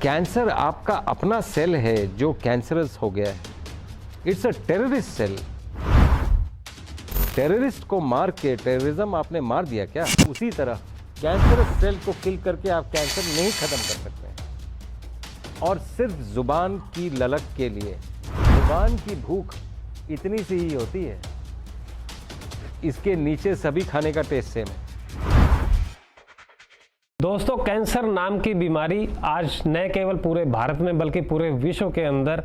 Cancer आपका अपना cell है जो कैंसरस हो गया है। It's a terrorist cell. Terrorist को मार के टेररिज्म आपने मार दिया क्या? उसी तरह कैंसरस सेल को किल करके आप कैंसर नहीं खत्म कर सकते हैं। और सिर्फ जुबान की ललक के लिए, जुबान की भूख इतनी सी ही होती है, इसके नीचे सभी खाने का टेस्ट सेम है। दोस्तों, कैंसर नाम की बीमारी आज न केवल पूरे भारत में बल्कि पूरे विश्व के अंदर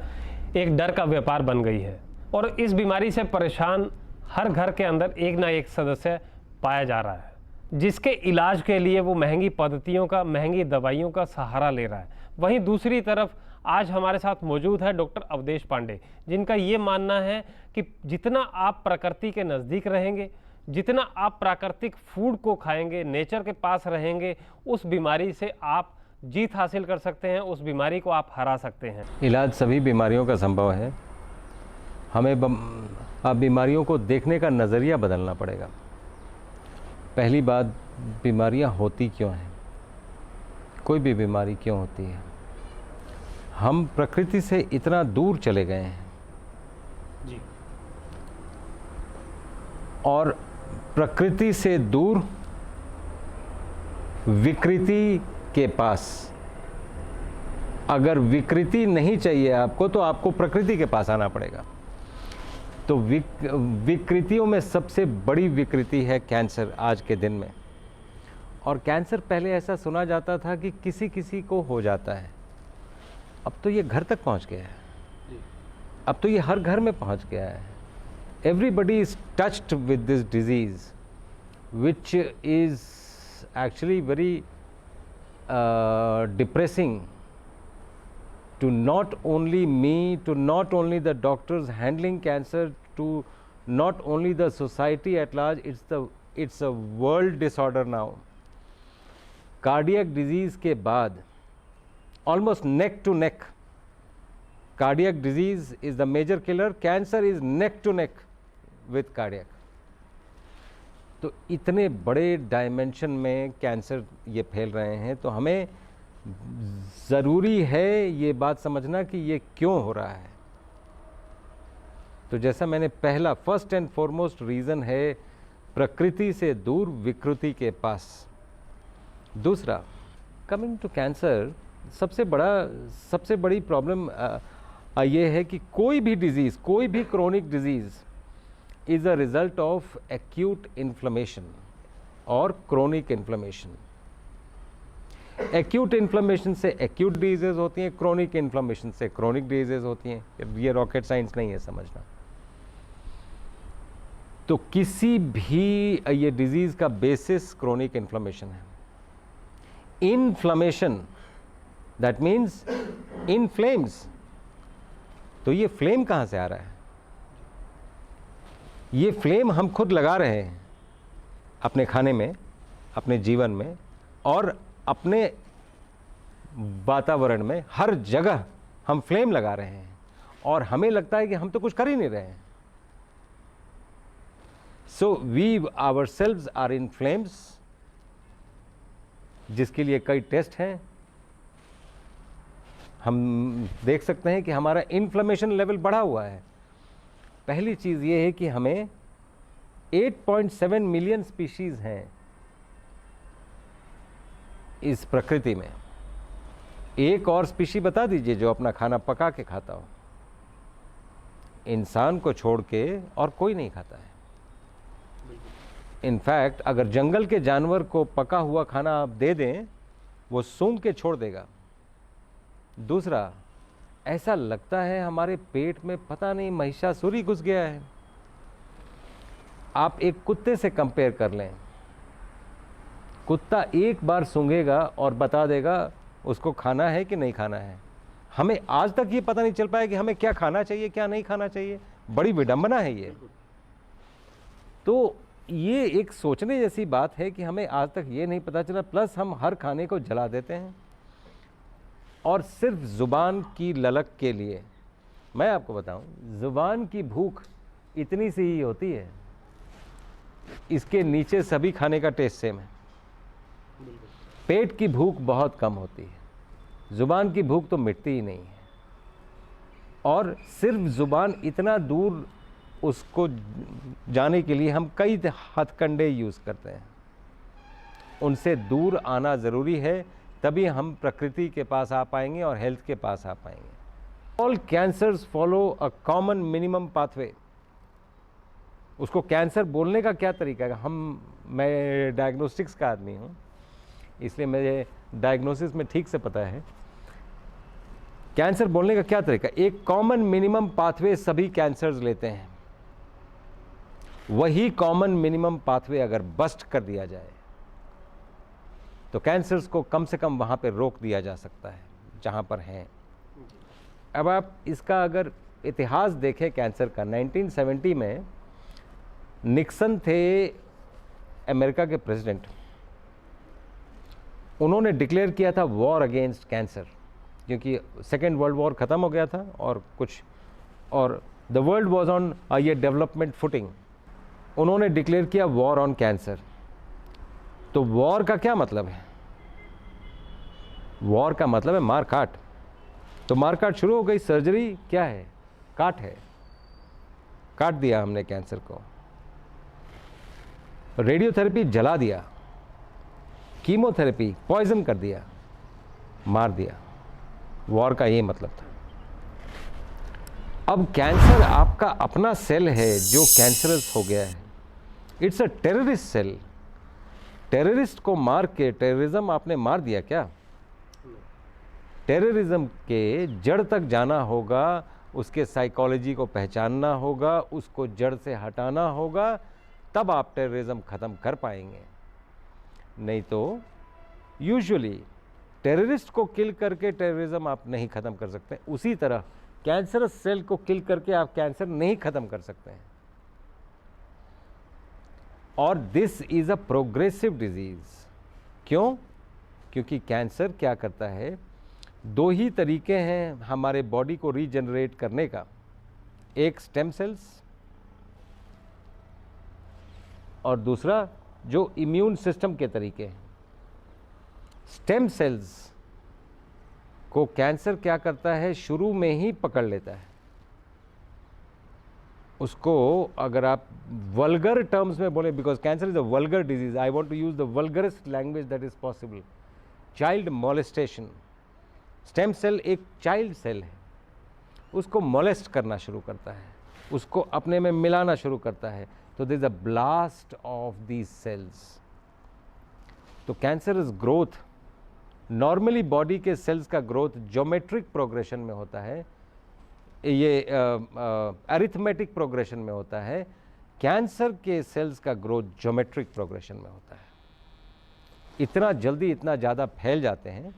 एक डर का व्यापार बन गई है। और इस बीमारी से परेशान हर घर के अंदर एक ना एक सदस्य पाया जा रहा है, जिसके इलाज के लिए वो महंगी पद्धतियों का, महंगी दवाइयों का सहारा ले रहा है। वहीं दूसरी तरफ आज हमारे साथ मौजूद है डॉक्टर अवधेश पांडे, जिनका ये मानना है कि जितना आप प्रकृति के नज़दीक रहेंगे, जितना आप प्राकृतिक फूड को खाएंगे, नेचर के पास रहेंगे, उस बीमारी से आप जीत हासिल कर सकते हैं, उस बीमारी को आप हरा सकते हैं। इलाज सभी बीमारियों का संभव है। हमें अब बीमारियों को देखने का नज़रिया बदलना पड़ेगा। पहली बात, बीमारियां होती क्यों हैं? कोई भी बीमारी क्यों होती है? हम प्रकृति से इतना दूर चले गए हैं जी। और प्रकृति से दूर विकृति के पास। अगर विकृति नहीं चाहिए आपको तो आपको प्रकृति के पास आना पड़ेगा। तो विकृतियों में सबसे बड़ी विकृति है कैंसर आज के दिन में। और कैंसर पहले ऐसा सुना जाता था कि किसी किसी को हो जाता है, अब तो ये घर तक पहुंच गया है। अब तो ये हर घर में पहुंच गया है। Everybody is touched with this disease, which is actually very depressing to not only me, to not only the doctors handling cancer, to not only the society at large. It's a world disorder now. Cardiac disease के बाद almost neck to neck, cardiac disease is the major killer. Cancer is neck to neck with cardiac. तो इतने बड़े dimension में cancer ये फैल रहे हैं, तो हमें ज़रूरी है ये बात समझना कि ये क्यों हो रहा है। तो जैसा मैंने पहला, फर्स्ट एंड फॉरमोस्ट रीज़न है प्रकृति से दूर, विकृति के पास। दूसरा, कमिंग टू कैंसर, सबसे बड़ी प्रॉब्लम ये है कि कोई भी डिजीज़, कोई भी chronic disease is a result of acute inflammation और chronic inflammation. Acute inflammation से acute diseases होती हैं, chronic inflammation से chronic diseases होती हैं। ये rocket science नहीं है समझना। तो किसी भी ये disease का basis chronic inflammation है। Inflammation, that means inflames। तो ये flame कहाँ से आ रहा है? ये फ्लेम हम खुद लगा रहे हैं अपने खाने में, अपने जीवन में और अपने वातावरण में। हर जगह हम फ्लेम लगा रहे हैं और हमें लगता है कि हम तो कुछ कर ही नहीं रहे हैं। So we ourselves are in flames, जिसके लिए कई टेस्ट हैं। हम देख सकते हैं कि हमारा इन्फ्लेमेशन लेवल बढ़ा हुआ है। पहली चीज़ ये है कि हमें 8.7 मिलियन स्पीशीज़ हैं इस प्रकृति में। एक और स्पीशी बता दीजिए जो अपना खाना पका के खाता हो। इंसान को छोड़ के और कोई नहीं खाता है। इनफैक्ट अगर जंगल के जानवर को पका हुआ खाना आप दे दें, वो सूंघ के छोड़ देगा। दूसरा, ऐसा लगता है हमारे पेट में पता नहीं महिषासुर ही घुस गया है। आप एक कुत्ते से कंपेयर कर लें। कुत्ता एक बार सूंघेगा और बता देगा उसको खाना है कि नहीं खाना है। हमें आज तक ये पता नहीं चल पाया कि हमें क्या खाना चाहिए, क्या नहीं खाना चाहिए। बड़ी विडंबना है ये। तो ये एक सोचने जैसी बात है कि हमें आज तक ये नहीं पता चला। प्लस हम हर खाने को जला देते हैं और सिर्फ ज़ुबान की ललक के लिए। मैं आपको बताऊं, ज़ुबान की भूख इतनी सी ही होती है, इसके नीचे सभी खाने का टेस्ट सेम है। पेट की भूख बहुत कम होती है, ज़ुबान की भूख तो मिटती ही नहीं है, और सिर्फ ज़ुबान इतना दूर उसको जाने के लिए हम कई हथकंडे यूज़ करते हैं। उनसे दूर आना ज़रूरी है, तभी हम प्रकृति के पास आ पाएंगे और हेल्थ के पास आ पाएंगे। All cancers follow a common minimum pathway. उसको कैंसर बोलने का क्या तरीका है? मैं डायग्नोस्टिक्स का आदमी हूँ, इसलिए मुझे डायग्नोसिस में ठीक से पता है कैंसर बोलने का क्या तरीका। एक कॉमन मिनिमम पाथवे सभी कैंसर्स लेते हैं, वही कॉमन मिनिमम पाथवे अगर बस्ट कर दिया जाए तो कैंसर्स को कम से कम वहाँ पे रोक दिया जा सकता है जहाँ पर हैं। अब आप इसका अगर इतिहास देखें कैंसर का, 1970 में निक्सन थे अमेरिका के प्रेसिडेंट, उन्होंने डिक्लेयर किया था वॉर अगेंस्ट कैंसर, क्योंकि सेकेंड वर्ल्ड वॉर ख़त्म हो गया था और द वर्ल्ड वॉज ऑन ये डेवलपमेंट फुटिंग। उन्होंने डिक्लेयर किया वॉर ऑन कैंसर। तो वॉर का क्या मतलब है? वॉर का मतलब है मार काट। तो मार काट शुरू हो गई। सर्जरी क्या है? काट है, काट दिया हमने कैंसर को। रेडियोथेरेपी जला दिया, कीमोथेरेपी पॉइजन कर दिया, मार दिया। वॉर का ये मतलब था। अब कैंसर आपका अपना सेल है जो कैंसरस हो गया है। It's a terrorist cell. Terrorist को मार के टेररिज्म आपने मार दिया क्या? टेररिज्म के जड़ तक जाना होगा, उसके साइकोलॉजी को पहचानना होगा, उसको जड़ से हटाना होगा, तब आप टेररिज्म ख़त्म कर पाएंगे। नहीं तो यूजुअली टेररिस्ट को किल करके टेररिज्म आप नहीं ख़त्म कर सकते। उसी तरह कैंसरस सेल को किल करके आप कैंसर नहीं ख़त्म कर सकते हैं। और this is a progressive disease. क्यों? क्योंकि कैंसर क्या करता है, दो ही तरीके हैं हमारे बॉडी को रीजनरेट करने का। एक स्टेम सेल्स और दूसरा जो इम्यून सिस्टम के तरीके हैं। स्टेम सेल्स को कैंसर क्या करता है, शुरू में ही पकड़ लेता है। उसको अगर आप वल्गर टर्म्स में बोले, because cancer is a vulgar disease, I want to use the vulgarest language that is possible. Child molestation. Stem cell एक चाइल्ड सेल है, उसको मोलेस्ट करना शुरू करता है, उसको अपने में मिलाना शुरू करता है। तो there is a blast of these cells. तो cancer is growth. Normally body के सेल्स का ग्रोथ ज्योमेट्रिक प्रोग्रेशन में होता है, ये अरिथमेटिक प्रोग्रेशन में होता है। कैंसर के सेल्स का ग्रोथ ज्योमेट्रिक प्रोग्रेशन में होता है। इतना जल्दी, इतना ज़्यादा फैल जाते हैं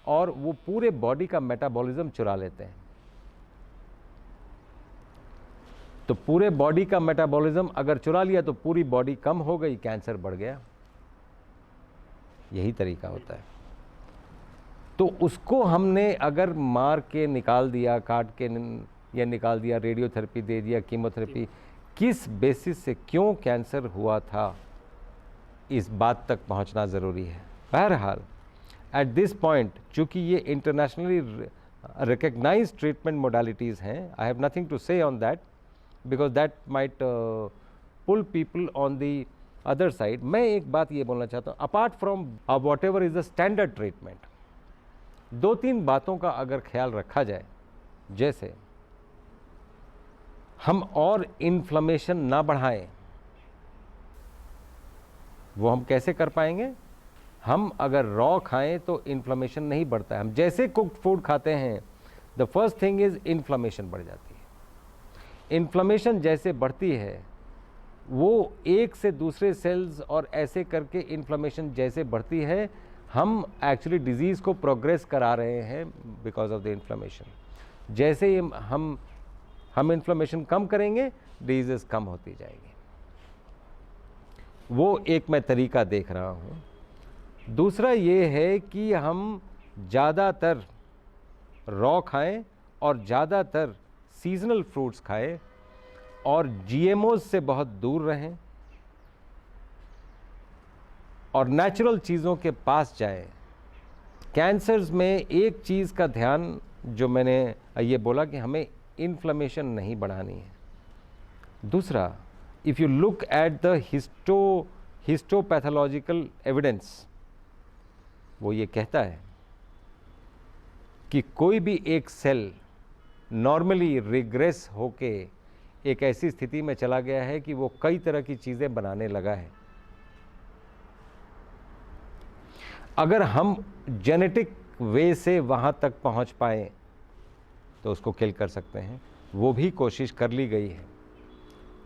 और वो पूरे बॉडी का मेटाबॉलिज्म चुरा लेते हैं। तो पूरे बॉडी का मेटाबॉलिज्म अगर चुरा लिया तो पूरी बॉडी कम हो गई, कैंसर बढ़ गया। यही तरीका होता है। तो उसको हमने अगर मार के निकाल दिया, काट के या निकाल दिया, रेडियोथेरेपी दे दिया, कीमोथेरेपी, किस बेसिस से क्यों कैंसर हुआ था, इस बात तक पहुंचना ज़रूरी है। बहरहाल एट दिस पॉइंट, चूँकि ये इंटरनेशनली रिकग्नाइज्ड ट्रीटमेंट मोडालिटीज़ हैं, I have nothing to say on that because that might pull people on the other side. मैं एक बात ये बोलना चाहता हूँ, apart from whatever is the standard treatment, दो तीन बातों का अगर ख्याल रखा जाए, जैसे हम और इन्फ्लेमेशन ना बढ़ाएं। वो हम कैसे कर पाएंगे? हम अगर रॉ खाएं तो इन्फ्लेमेशन नहीं बढ़ता है। हम जैसे कुक्ड फूड खाते हैं, the first thing is inflammation बढ़ जाती है। इन्फ्लेमेशन जैसे बढ़ती है, वो एक से दूसरे सेल्स और ऐसे करके इन्फ्लेमेशन जैसे बढ़ती है, हम एक्चुअली डिजीज़ को प्रोग्रेस करा रहे हैं बिकॉज ऑफ द इन्फ्लेमेशन। जैसे ही हम इन्फ्लेमेशन कम करेंगे, डिजीज़ कम होती जाएगी। वो एक मैं तरीका देख रहा हूँ। दूसरा ये है कि हम ज़्यादातर रॉ खाएं और ज़्यादातर सीजनल फ्रूट्स खाएं और जीएमओ से बहुत दूर रहें और नेचुरल चीज़ों के पास जाएं। कैंसर्स में एक चीज़ का ध्यान जो मैंने ये बोला कि हमें इन्फ्लेमेशन नहीं बढ़ानी है। दूसरा, if you look at the histopathological evidence, वो ये कहता है कि कोई भी एक सेल नॉर्मली रिग्रेस होके एक ऐसी स्थिति में चला गया है कि वो कई तरह की चीज़ें बनाने लगा है। अगर हम जेनेटिक वे से वहाँ तक पहुँच पाए तो उसको किल कर सकते हैं। वो भी कोशिश कर ली गई है,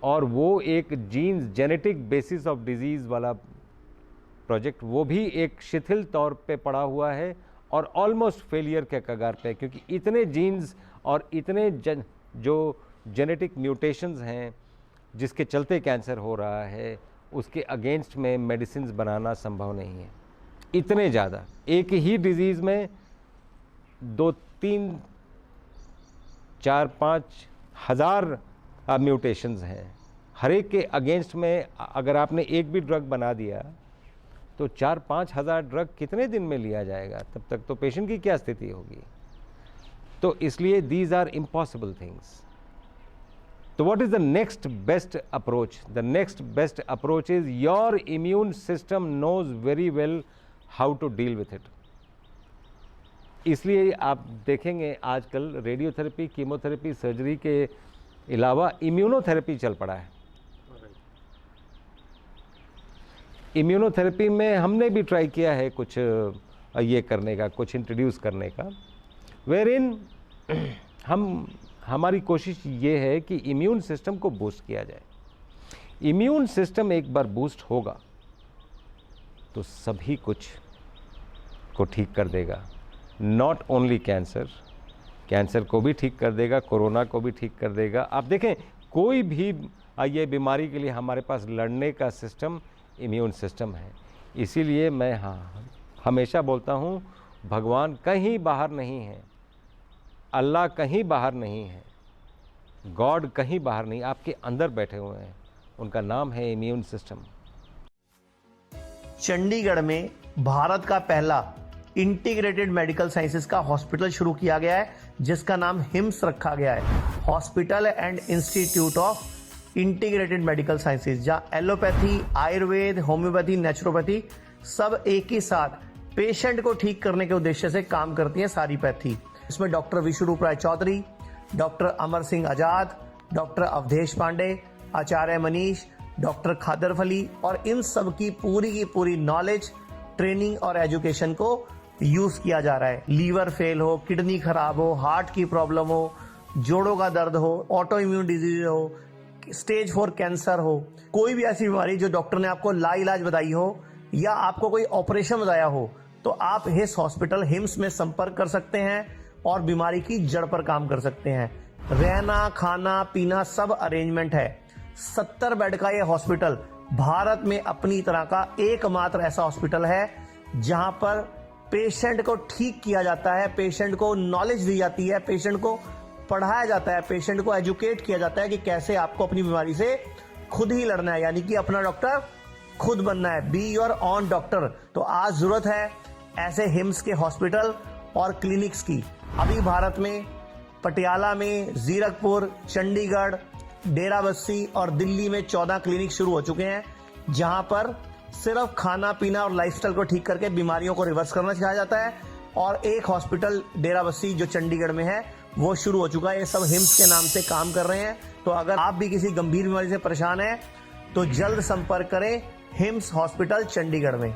और वो एक genes genetic basis of disease वाला प्रोजेक्ट, वो भी एक शिथिल तौर पे पड़ा हुआ है और ऑलमोस्ट फेलियर के कगार पे, क्योंकि इतने जीन्स और इतने जो जेनेटिक म्यूटेशंस हैं जिसके चलते कैंसर हो रहा है, उसके अगेंस्ट में मेडिसिन्स बनाना संभव नहीं है। इतने ज़्यादा, एक ही डिजीज़ में 2, 3, 4, 5 हज़ार म्यूटेशंस हैं। हर एक के अगेंस्ट में अगर आपने एक भी ड्रग बना दिया तो 4-5 हज़ार ड्रग कितने दिन में लिया जाएगा? तब तक तो पेशेंट की क्या स्थिति होगी? तो इसलिए दीज आर इम्पॉसिबल थिंग्स। तो what is the next best approach? The next best approach is your immune system knows very well how to deal with it. इसलिए आप देखेंगे आजकल रेडियोथेरेपी, कीमोथेरेपी, सर्जरी के अलावा इम्यूनोथेरेपी चल पड़ा है। इम्यूनोथेरेपी में हमने भी ट्राई किया है कुछ ये करने का, कुछ इंट्रोड्यूस करने का, वेरिन हमारी कोशिश ये है कि इम्यून सिस्टम को बूस्ट किया जाए। इम्यून सिस्टम एक बार बूस्ट होगा तो सभी कुछ को ठीक कर देगा। नॉट ओनली कैंसर, कैंसर को भी ठीक कर देगा, कोरोना को भी ठीक कर देगा। आप देखें, कोई भी ये बीमारी के लिए हमारे पास लड़ने का सिस्टम इम्यून सिस्टम है। इसीलिए मैं हमेशा बोलता हूँ, भगवान कहीं बाहर नहीं है, अल्लाह कहीं बाहर नहीं है, गॉड कहीं बाहर नहीं, आपके अंदर बैठे हुए हैं। उनका नाम है इम्यून सिस्टम। चंडीगढ़ में भारत का पहला इंटीग्रेटेड मेडिकल साइंसेज का हॉस्पिटल शुरू किया गया है, जिसका नाम हिम्स रखा गया है, hospital and institute of integrated medical sciences, जहां एलोपैथी, आयुर्वेद, होम्योपैथी, नेचुरोपैथी सब एक ही साथ पेशेंट को ठीक करने के उद्देश्य से काम करती है, सारी पैथी। इसमें डॉक्टर विष्णुरूप राय चौधरी, डॉक्टर अमर सिंह आजाद, डॉक्टर अवधेश पांडे, आचार्य मनीष, डॉक्टर खादर फली, और इन सब की पूरी नॉलेज, ट्रेनिंग और एजुकेशन को यूज किया जा रहा है। लीवर फेल हो, किडनी खराब हो, हार्ट की प्रॉब्लम हो, जोड़ों का दर्द हो, ऑटो इम्यून डिजीज हो, स्टेज 4 कैंसर हो, कोई भी ऐसी बीमारी जो डॉक्टर ने आपको लाइलाज बताई हो या आपको कोई ऑपरेशन बताया हो, तो आप हिस हॉस्पिटल हिम्स में संपर्क कर सकते हैं और बीमारी की जड़ पर काम कर सकते हैं। रहना, खाना, पीना सब अरेंजमेंट है। 70 बेड का यह हॉस्पिटल भारत में अपनी तरह का एकमात्र ऐसा हॉस्पिटल है जहां पर पेशेंट को ठीक किया जाता है, पेशेंट को नॉलेज दी जाती है, पेशेंट को पढ़ाया जाता है, पेशेंट को एजुकेट किया जाता है कि कैसे आपको अपनी बीमारी से खुद ही लड़ना है, यानी कि अपना डॉक्टर खुद बनना है। Be your on doctor. तो आज जरूरत है ऐसे हिम्स के हॉस्पिटल और क्लिनिक्स की। अभी भारत में पटियाला में, जीरकपुर, चंडीगढ़, डेराबस्सी और दिल्ली में 14 क्लिनिक शुरू हो चुके हैं, जहां पर सिर्फ खाना पीना और लाइफस्टाइल को ठीक करके बीमारियों को रिवर्स करना सिखाया जाता है। और एक हॉस्पिटल डेराबस्सी जो चंडीगढ़ में है वो शुरू हो चुका है। ये सब हिम्स के नाम से काम कर रहे हैं। तो अगर आप भी किसी गंभीर बीमारी से परेशान हैं तो जल्द संपर्क करें हिम्स हॉस्पिटल चंडीगढ़ में।